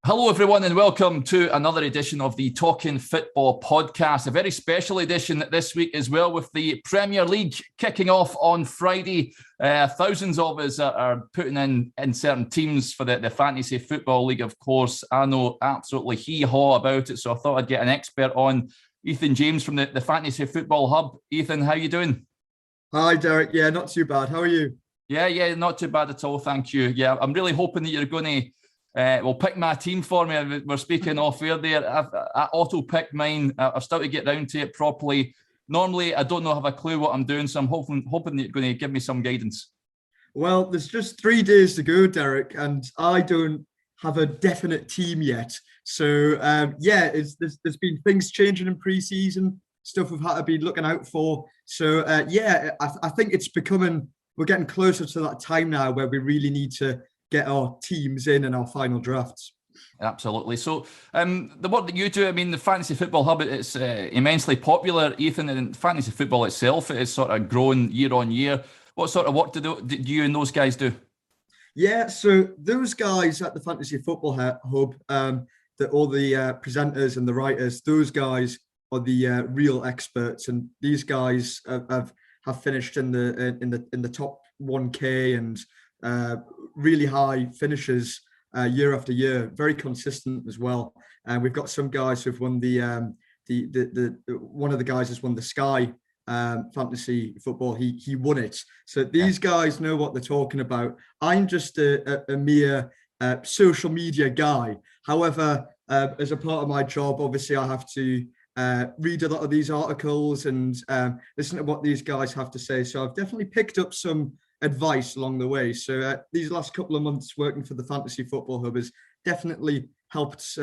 Hello, everyone, and welcome to another edition of the Talking Football podcast. A very special edition this week as well, with the Premier League kicking off on Friday. Thousands of us are putting in certain teams for the Fantasy Football League, of course. I know absolutely hee-haw about it, so I thought I'd get an expert on. Ethan James from the Fantasy Football Hub. Ethan, how you doing? Hi, Derek. Yeah, not too bad. How are you? Yeah, not too bad at all, thank you. Yeah, I'm really hoping that you're going to pick my team for me. We're speaking off air there. I auto-picked mine. I've still to get round to it properly. Normally, I don't have a clue what I'm doing, so I'm hoping that you're going to give me some guidance. Well, there's just 3 days to go, Derek, and I don't have a definite team yet. So, there's been things changing in pre-season, stuff we've had to be looking out for. So, I think we're getting closer to that time now where we really need to get our teams in our final drafts. Absolutely. So the work that you do, I mean, the Fantasy Football Hub, it's immensely popular, Ethan, and fantasy football itself is sort of growing year on year. What sort of work do you and those guys do? Yeah, so those guys at the Fantasy Football Hub, all the presenters and the writers, those guys are the real experts, and these guys have finished in the top 1K and really high finishes year after year, very consistent as well. And we've got some guys who've won one of the guys has won the Sky Fantasy Football. He won it. So these guys know what they're talking about. I'm just a mere social media guy. However, as a part of my job, obviously I have to read a lot of these articles and listen to what these guys have to say. So I've definitely picked up some advice along the way. So these last couple of months working for the Fantasy Football Hub has definitely helped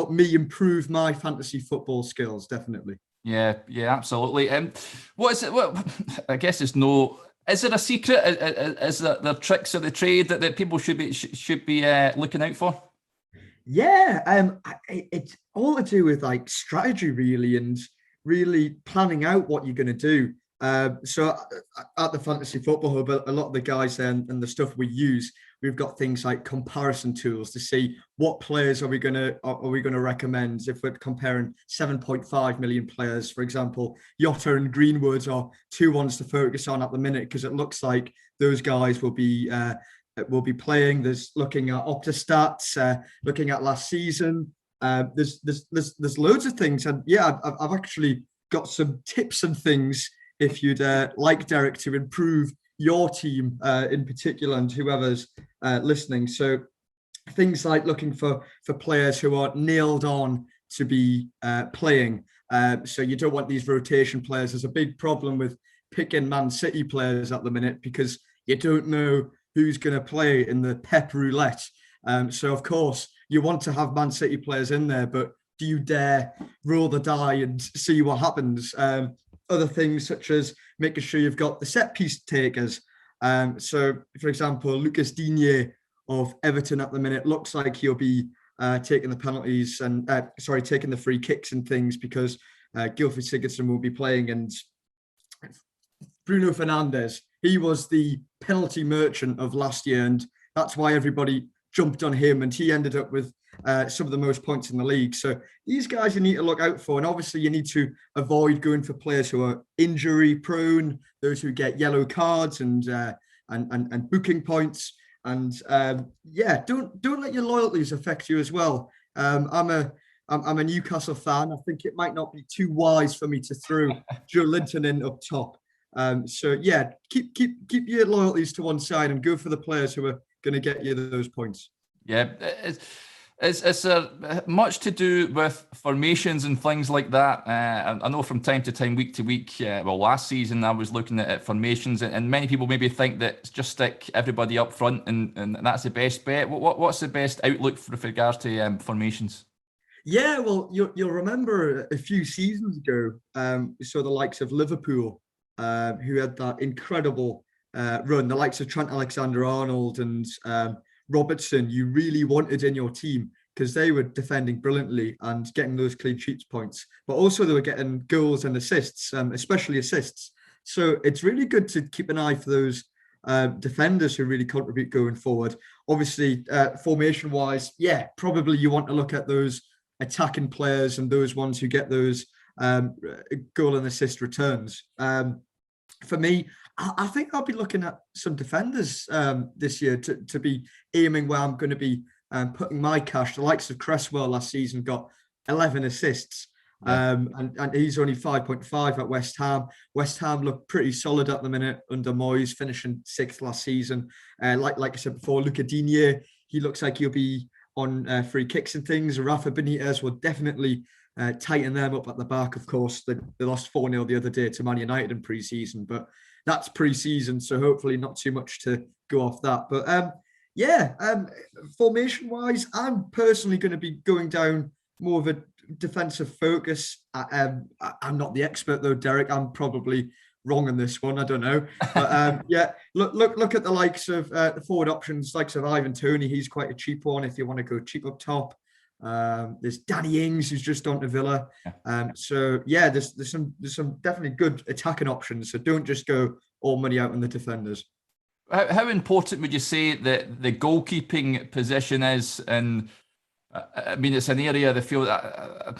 me improve my fantasy football skills. Definitely. Yeah, absolutely. What is it? Well, I guess it's no. Is it a secret? Is there tricks of the trade that people should be looking out for? Yeah, it's all to do with like strategy, really, and really planning out what you're going to do. So at the Fantasy Football Hub, a lot of the guys and the stuff we use, we've got things like comparison tools to see what players are we going to recommend. If we're comparing 7.5 million players, for example, Yotta and Greenwood are 2 ones to focus on at the minute because it looks like those guys will be playing. There's looking at Opta stats, looking at last season. There's loads of things, and yeah, I've actually got some tips and things if you'd like, Derek, to improve your team in particular and whoever's listening. So things like looking for players who are nailed on to be playing. So you don't want these rotation players. There's a big problem with picking Man City players at the minute because you don't know who's going to play in the Pep roulette. So, of course, you want to have Man City players in there, but do you dare roll the die and see what happens? Other things such as making sure you've got the set piece takers. So, for example, Lucas Digne of Everton at the minute looks like he'll be taking the penalties and taking the free kicks and things because Gylfi Sigurdsson will be playing, and Bruno Fernandes, he was the penalty merchant of last year, and that's why everybody jumped on him, and he ended up with some of the most points in the league. So these guys you need to look out for, and obviously you need to avoid going for players who are injury prone, those who get yellow cards and booking points, and don't let your loyalties affect you as well. I'm a Newcastle fan. I think it might not be too wise for me to throw Joe Linton in up top. Keep your loyalties to one side and go for the players who are going to get you those points. Yeah, it's much to do with formations and things like that. I know from time to time, week to week, last season I was looking at formations, and many people maybe think that just stick everybody up front and that's the best bet. What's the best outlook with regards to formations? Yeah, well, you'll remember a few seasons ago, we saw the likes of Liverpool, who had that incredible run, the likes of Trent Alexander-Arnold and Robertson, you really wanted in your team because they were defending brilliantly and getting those clean sheets points, but also they were getting goals and assists, especially assists. So it's really good to keep an eye for those defenders who really contribute going forward. Obviously, formation-wise, probably you want to look at those attacking players and those ones who get those goal and assist returns. For me, I think I'll be looking at some defenders this year to be aiming where I'm going to be putting my cash. The likes of Cresswell last season got 11 assists. And he's only 5.5 at West Ham. West Ham look pretty solid at the minute under Moyes, finishing 6th last season. Like I said before, Luca Digne, he looks like he'll be on free kicks and things. Rafa Benitez will definitely tighten them up at the back. Of course, they lost 4-0 the other day to Man United in pre-season, but that's pre-season, so hopefully not too much to go off that. But formation-wise, I'm personally going to be going down more of a defensive focus. I'm not the expert though, Derek. I'm probably wrong on this one. I don't know. But look at the likes of the forward options, likes of Ivan Toney. He's quite a cheap one if you want to go cheap up top. There's Danny Ings who's just on to Villa. There's some definitely good attacking options. So don't just go all money out on the defenders. How important would you say that the goalkeeping position is? And I mean, it's an area of the field. I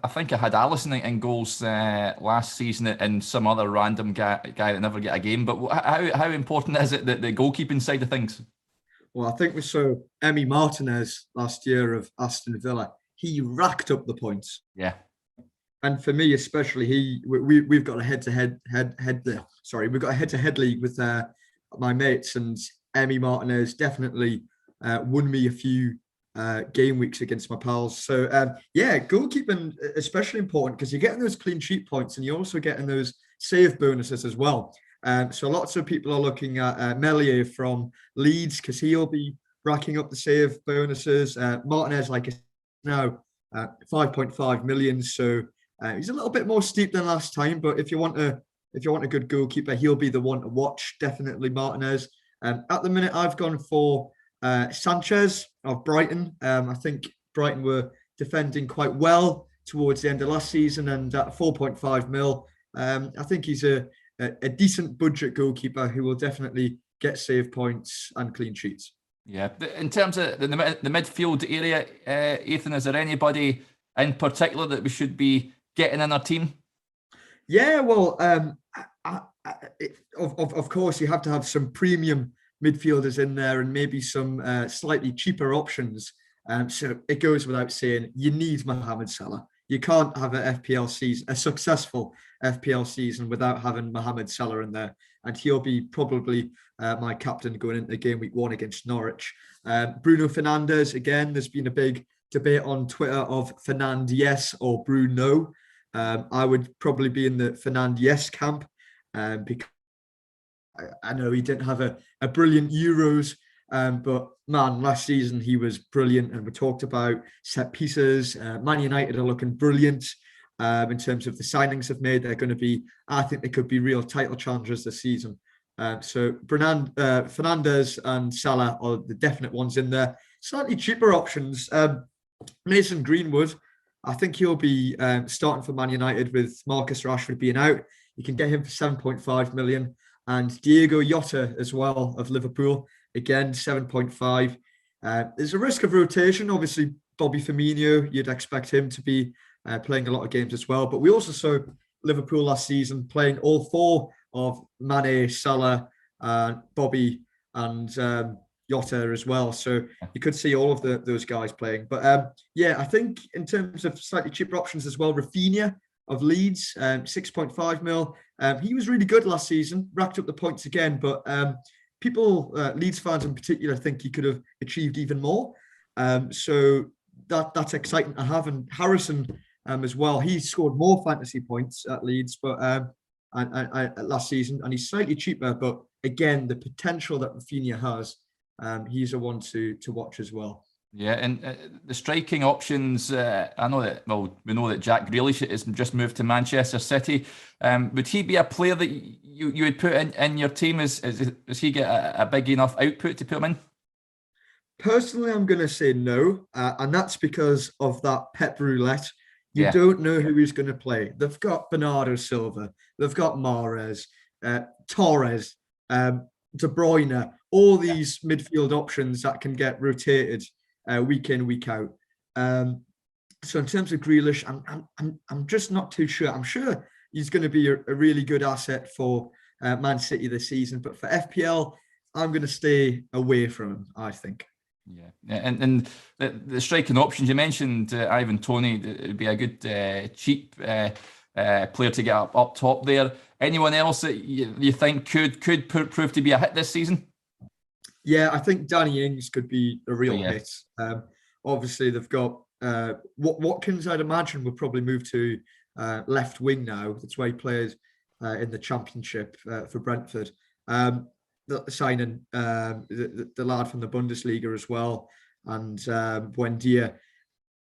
think I had Alisson in goals last season and some other random guy that never get a game. But how important is it, the goalkeeping side of things? Well, I think we saw Emi Martinez last year of Aston Villa. He racked up the points. Yeah. And for me, especially, we've got a head-to-head league with my mates, and Emi Martinez definitely won me a few game weeks against my pals. So goalkeeping especially important because you're getting those clean sheet points and you're also getting those save bonuses as well. So lots of people are looking at Meslier from Leeds because he'll be racking up the save bonuses. Martinez, like now, 5.5 million. So he's a little bit more steep than last time. But if you want a good goalkeeper, he'll be the one to watch. Definitely Martinez. At the minute, I've gone for Sanchez of Brighton. I think Brighton were defending quite well towards the end of last season, and at 4.5 mil, I think he's a decent budget goalkeeper who will definitely get save points and clean sheets. Yeah. In terms of the midfield area, Ethan, is there anybody in particular that we should be getting in our team? Yeah, well, of course, you have to have some premium midfielders in there and maybe some slightly cheaper options. So it goes without saying, you need Mohamed Salah. You can't have a successful FPL season without having Mohamed Salah in there. And he'll be probably my captain going into game week 1 against Norwich. Bruno Fernandes, again, there's been a big debate on Twitter of Fernand yes or Bruno. I would probably be in the Fernand yes camp because I know he didn't have a brilliant Euros, but man, last season he was brilliant, and we talked about set pieces. Man United are looking brilliant in terms of the signings they've made. They're going to be, I think they could be real title challengers this season. So Fernandes and Salah are the definite ones in there. Slightly cheaper options. Mason Greenwood, I think he'll be starting for Man United with Marcus Rashford being out. You can get him for 7.5 million. And Diego Jota as well of Liverpool, again, 7.5. There's a risk of rotation. Obviously, Bobby Firmino, you'd expect him to be playing a lot of games as well. But we also saw Liverpool last season playing all 4 of Mane, Salah, Bobby and Jota as well. So you could see all of those guys playing. But I think in terms of slightly cheaper options as well, Rafinha of Leeds, 6.5 mil. He was really good last season, racked up the points again, but people, Leeds fans in particular, think he could have achieved even more. So that's exciting to have. And Harrison as well, he scored more fantasy points at Leeds, but last season, and he's slightly cheaper. But again, the potential that Rafinha has, he's a one to watch as well. Yeah, and the striking options, I know that, we know that Jack Grealish has just moved to Manchester City. Would he be a player that you would put in your team? Does he get a big enough output to put him in? Personally, I'm going to say no, and that's because of that Pep roulette. You don't know who he's going to play. They've got Bernardo Silva, they've got Mahrez, Torres. De Bruyne, all these midfield options that can get rotated week in, week out. So in terms of Grealish, I'm just not too sure. I'm sure he's going to be a really good asset for Man City this season, but for FPL, I'm going to stay away from him, I think. Yeah, and the striking options you mentioned, Ivan Toney, it would be a good cheap player to get up top there. Anyone else that you think could prove to be a hit this season? Yeah, I think Danny Ings could be a real hit. Obviously, they've got Watkins. I'd imagine would probably move to left wing now. That's why he plays in the Championship for Brentford. Signing the lad from the Bundesliga as well, and Buendia.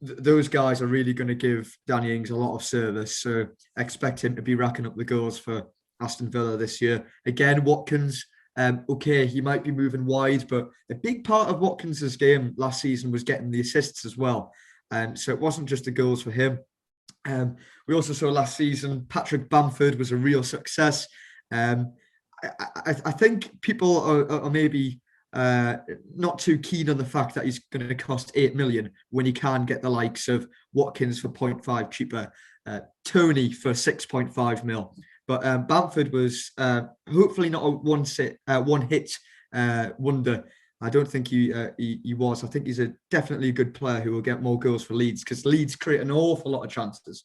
Those guys are really going to give Danny Ings a lot of service. So expect him to be racking up the goals for Aston Villa this year. Again, Watkins. Okay, he might be moving wide, but a big part of Watkins's game last season was getting the assists as well. So it wasn't just the goals for him. We also saw last season Patrick Bamford was a real success. I think people are maybe not too keen on the fact that he's going to cost 8 million when he can get the likes of Watkins for 0.5 cheaper, Toney for 6.5 mil. But Bamford was hopefully not a one hit wonder. I don't think he was. I think he's definitely a good player who will get more goals for Leeds, because Leeds create an awful lot of chances.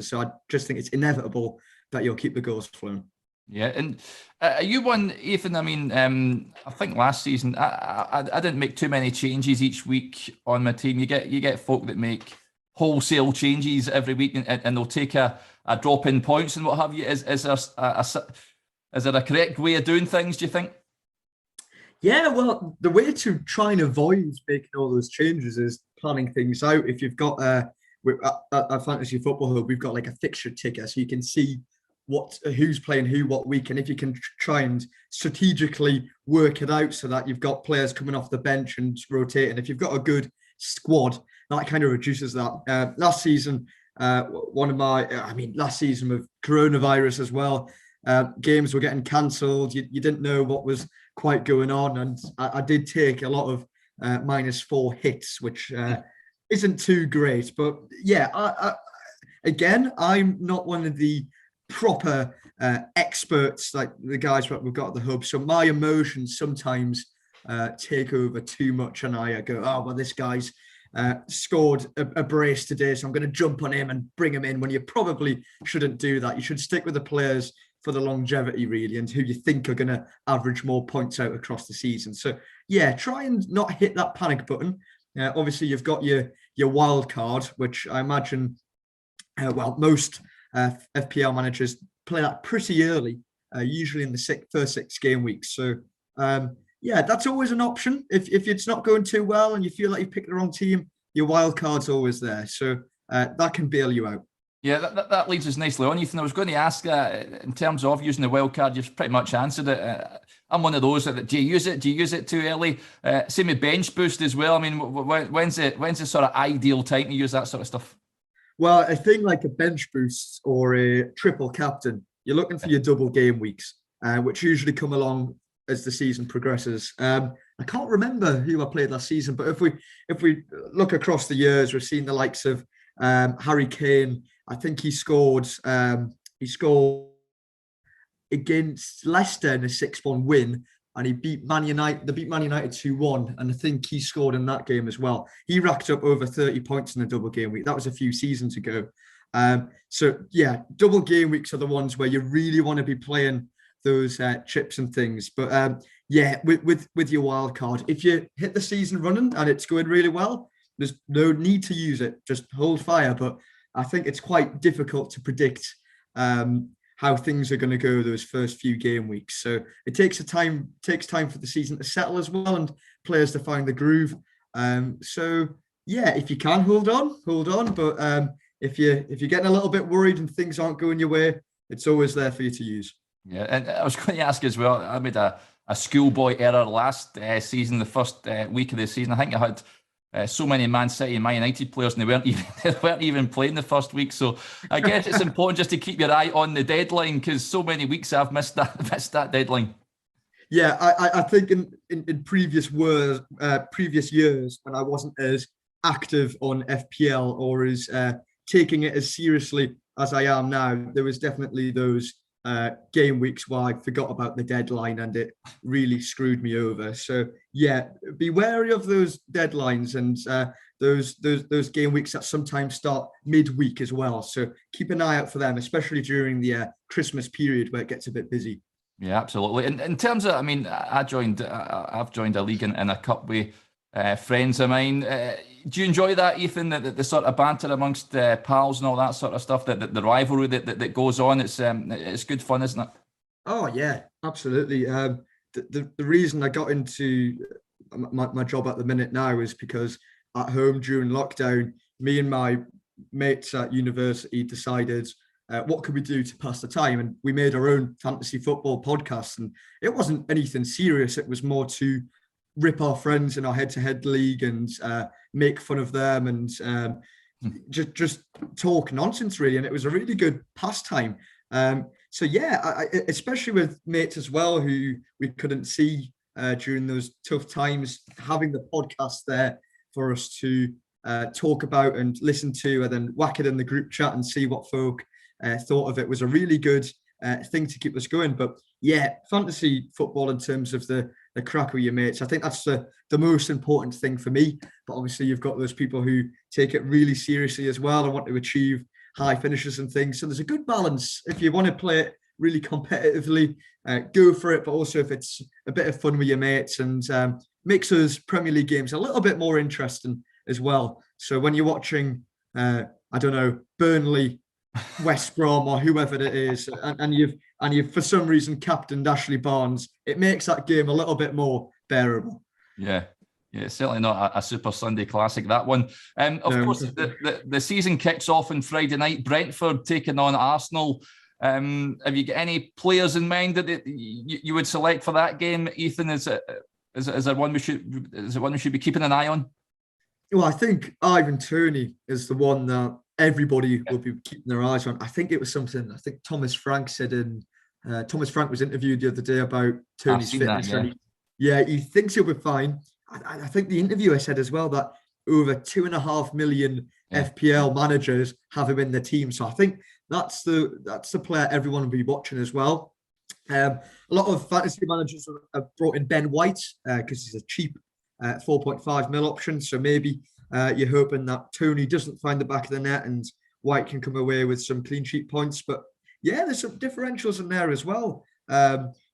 So I just think it's inevitable that you'll keep the goals flowing. Yeah, and are you one, Ethan? I mean, I think last season I didn't make too many changes each week on my team. You get folk that make wholesale changes every week, and they'll take a drop in points and what have you. Is there a correct way of doing things, do you think? Yeah, well, the way to try and avoid making all those changes is planning things out. If you've got at Fantasy Football Hub, we've got like a fixture ticker, so you can see who's playing who what week, and if you can try and strategically work it out so that you've got players coming off the bench and rotating. If you've got a good squad, that kind of reduces that. Last season, last season with coronavirus as well, games were getting cancelled. You didn't know what was quite going on, and I did take a lot of -4 hits, which isn't too great. But yeah, again, I'm not one of the proper experts like the guys that we've got at the hub, so my emotions sometimes take over too much, and I go, oh well, this guy's scored a brace today, so I'm going to jump on him and bring him in, when you probably shouldn't do that. You should stick with the players for the longevity, really, and who you think are going to average more points out across the season. So yeah, try and not hit that panic button. Obviously, you've got your wild card, which I imagine, most FPL managers play that pretty early, usually in the first 6 game weeks. So yeah, that's always an option. If it's not going too well and you feel like you picked the wrong team, your wild card's always there. So that can bail you out. Yeah, that leads us nicely on, Ethan. I was going to ask, in terms of using the wildcard, you've pretty much answered it. I'm one of those that, do you use it? Do you use it too early? Same with bench boost as well. I mean, when's the sort of ideal time to use that sort of stuff? Well, a thing like a bench boost or a triple captain, you're looking for your double game weeks, which usually come along as the season progresses. I can't remember who I played last season, but if we look across the years, we've seen the likes of Harry Kane. I think he scored against Leicester in a 6-1 win, and he beat Man United. They beat Man United 2-1, and I think he scored in that game as well. He racked up over 30 points in a double game week. That was a few seasons ago. So yeah, double game weeks are the ones where you really want to be playing those chips and things. But yeah, with your wild card, if you hit the season running and it's going really well, there's no need to use it. Just hold fire. But I think it's quite difficult to predict how things are going to go those first few game weeks. So it takes time for the season to settle as well, and players to find the groove. So yeah, if you can hold on. But if you're getting a little bit worried and things aren't going your way, it's always there for you to use. Yeah, and I was going to ask as well, I made a schoolboy error last season, the first week of the season. I think I had so many Man City and Man United players, and they weren't even playing the first week. So I guess it's important just to keep your eye on the deadline, because so many weeks I've missed that deadline. Yeah, I think in previous years when I wasn't as active on FPL or as taking it as seriously as I am now, there was definitely those game weeks where I forgot about the deadline and it really screwed me over. So yeah, be wary of those deadlines and those game weeks that sometimes start midweek as well. So keep an eye out for them, especially during the Christmas period where it gets a bit busy. Yeah, absolutely. In terms of, I mean, I've joined a league in a cup with friends of mine. Do you enjoy that, Ethan? The sort of banter amongst pals and all that sort of stuff. The rivalry that goes on. It's good fun, isn't it? Oh yeah, absolutely. The reason I got into my job at the minute now is because at home during lockdown, me and my mates at university decided what could we do to pass the time, and we made our own fantasy football podcast. And it wasn't anything serious; it was more to rip our friends in our head-to-head league and make fun of them and just talk nonsense, really. And it was a really good pastime. So yeah, especially with mates as well who we couldn't see during those tough times, having the podcast there for us to talk about and listen to, and then whack it in the group chat and see what folk thought of it was a really good thing to keep us going. But yeah, fantasy football in terms of the crack with your mates, I think that's the most important thing for me. But obviously, you've got those people who take it really seriously as well and want to achieve high finishes and things. So there's a good balance. If you want to play it really competitively, go for it. But also if it's a bit of fun with your mates and makes those Premier League games a little bit more interesting as well. So when you're watching, I don't know, Burnley, West Brom or whoever it is, and you've for some reason captained Ashley Barnes, it makes that game a little bit more bearable. Yeah. Yeah, it's certainly not a Super Sunday classic, that one. Of course, the season kicks off on Friday night. Brentford taking on Arsenal. Have you got any players in mind that you would select for that game, Ethan? Is there one we should be keeping an eye on? Well, I think Ivan Toney is the one that everybody will be keeping their eyes on. I think it was something I think Thomas Frank said Thomas Frank was interviewed the other day about Toney's fitness. That, he thinks he'll be fine. I think the interviewer said as well that over 2.5 million FPL managers have him in the team. So I think that's the player everyone will be watching as well. A lot of fantasy managers have brought in Ben White because he's a cheap 4.5 mil option. So maybe you're hoping that Toney doesn't find the back of the net and White can come away with some clean sheet points. But yeah, there's some differentials in there as well.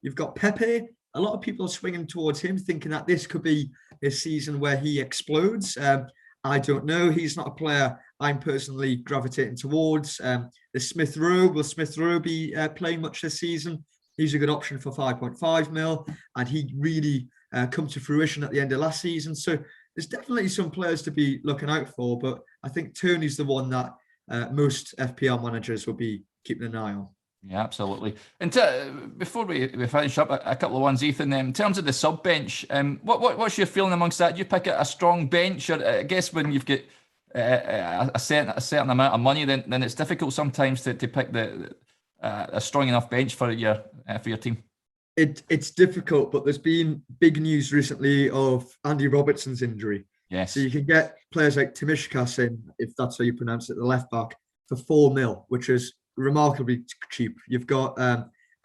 You've got Pepe. A lot of people are swinging towards him, thinking that this could be a season where he explodes. I don't know. He's not a player I'm personally gravitating towards. The Smith Rowe. Will Smith Rowe be playing much this season? He's a good option for 5.5 mil, and he really come to fruition at the end of last season. So there's definitely some players to be looking out for, but I think Toney's the one that most FPL managers will be keeping an eye on. Yeah, absolutely. And before we finish up, a couple of ones, Ethan. In terms of the sub bench, what's your feeling amongst that? Do you pick a strong bench, or I guess when you've got a certain amount of money, then it's difficult sometimes to pick a strong enough bench for your team. It's difficult, but there's been big news recently of Andy Robertson's injury. Yes. So you can get players like Timishkas in, if that's how you pronounce it, the left back, for 4 mil, which is remarkably cheap. You've got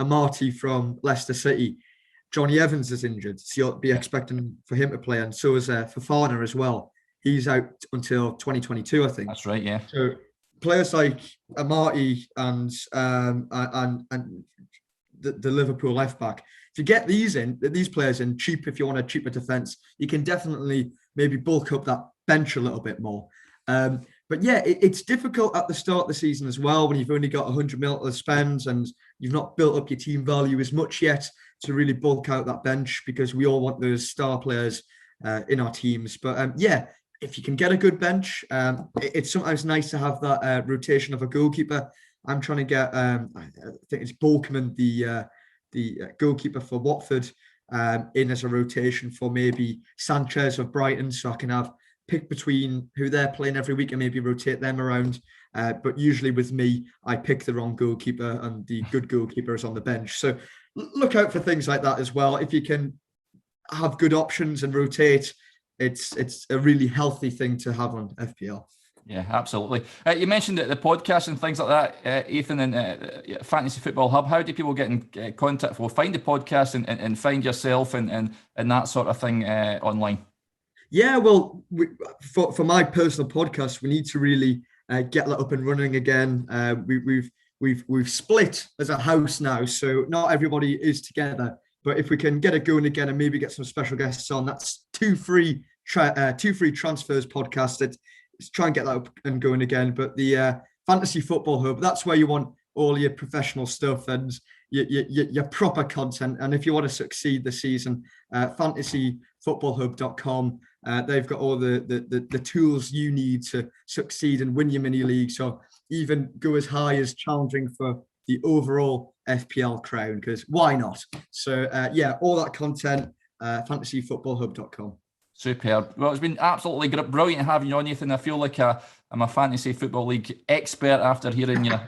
Amati from Leicester City. Johnny Evans is injured, so you'll be expecting for him to play, and so is Fofana as well. He's out until 2022, I think. That's right, yeah. So players like Amati and the Liverpool left back, if you get these players in cheap, if you want a cheaper defence, you can definitely maybe bulk up that bench a little bit more. But yeah, it's difficult at the start of the season as well when you've only got 100 mil to spend and you've not built up your team value as much yet to really bulk out that bench, because we all want those star players in our teams. But yeah, if you can get a good bench, it's sometimes nice to have that rotation of a goalkeeper. I'm trying to get, I think it's Bolkman, the goalkeeper for Watford, in as a rotation for maybe Sanchez of Brighton, so I can have pick between who they're playing every week and maybe rotate them around. But usually with me, I pick the wrong goalkeeper and the good goalkeeper is on the bench. So look out for things like that as well. If you can have good options and rotate, it's a really healthy thing to have on FPL. Yeah, absolutely. You mentioned the podcast and things like that, Ethan, and Fantasy Football Hub. How do people get in contact? Well, find the podcast and find yourself and that sort of thing online. Yeah, well, for my personal podcast, we need to really get that up and running again. We've split as a house now, so not everybody is together. But if we can get it going again and maybe get some special guests on, that's two free transfers podcast. Let's try and get that up and going again. But the Fantasy Football Hub, that's where you want all your professional stuff and your proper content. And if you want to succeed this season, fantasyfootballhub.com. They've got all the tools you need to succeed and win your mini league. So even go as high as challenging for the overall FPL crown, because why not? So all that content, fantasyfootballhub.com. Superb. Well, it's been absolutely brilliant having you on, Ethan. I feel like I'm a fantasy football league expert after hearing your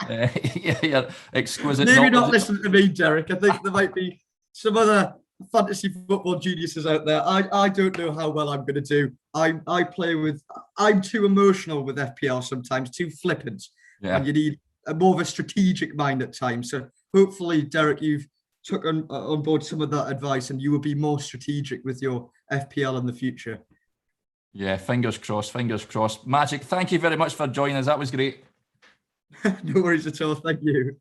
exquisite. Maybe not listen to me, Derek. I think there might be some other fantasy football geniuses out there. I don't know how well I'm going to do. I'm too emotional with FPL sometimes, too flippant, and you need more of a strategic mind at times. So hopefully, Derek, you've took on board some of that advice and you will be more strategic with your FPL in the future. Yeah, fingers crossed. Magic, thank you very much for joining us. That was great. No worries at all. Thank you.